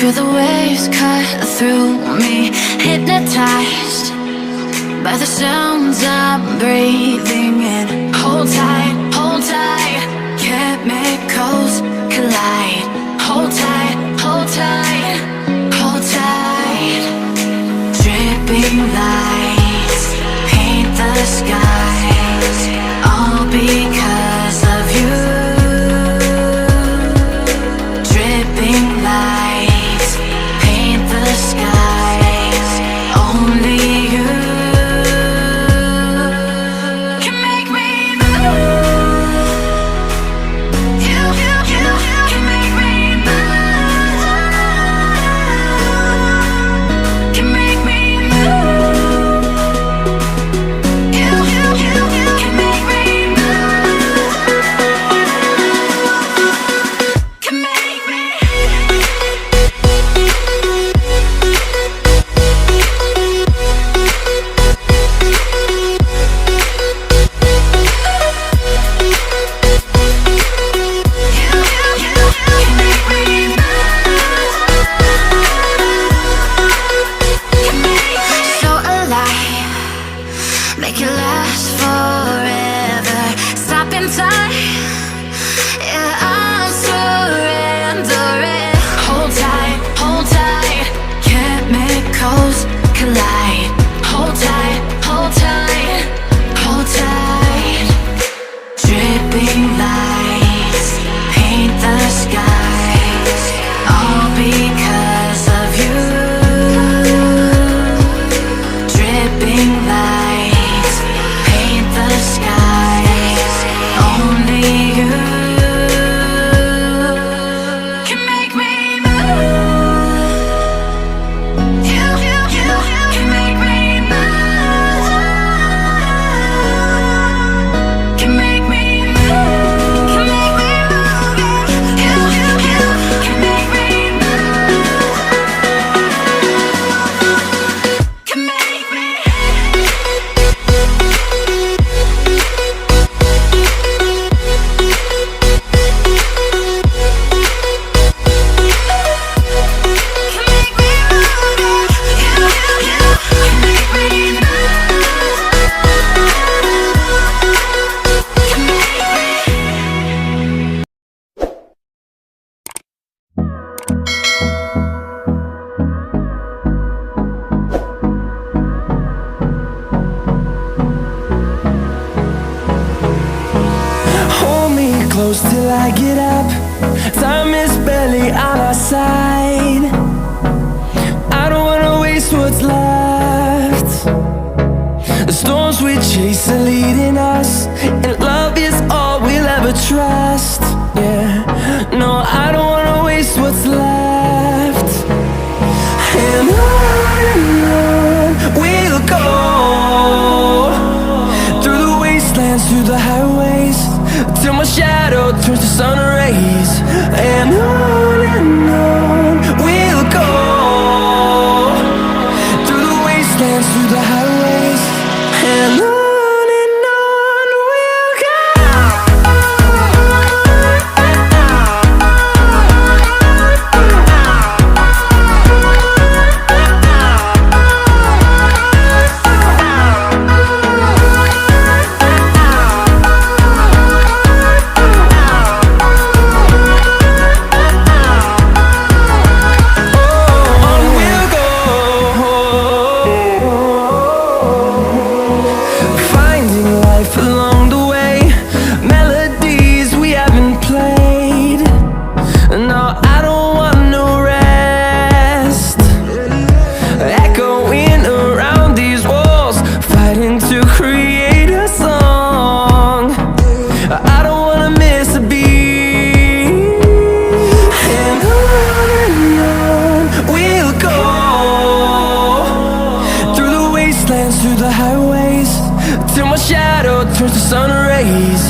Feel the waves cut through me, hypnotized by the sounds I'm breathing in. Hold tight, chemicals collide. Hold tight, hold tight, hold tight. Dripping lights paint the skies, all because of you. Dripping lights paint the skies, only you can make me move. You can make me move. Can make me move. You can make me move. Can make me. So alive, make it last forever. Stop in time, yeah, I'm surrendering. Hold tight, chemicals collide. Hold tight, hold tight, hold tight. Dripping lights paint the skies, all because of you. Dripping lights paint the skies, only you can make me move. You can make me move. Can make me move. Can make me move. You can make me move. Can make me. Hold me close till I get up. Time is barely on our side. I don't wanna waste what's left. The storms we chase are leading us, and love is all we'll ever trust. Yeah, no, I don't wanna waste what's left. And on we'll go, through the wastelands, through the highways, till my shadow turns to sun rays. And on we'll go, through the wastelands, through the highways, and on we'll go. Through the highways, till my shadow turns to sun rays.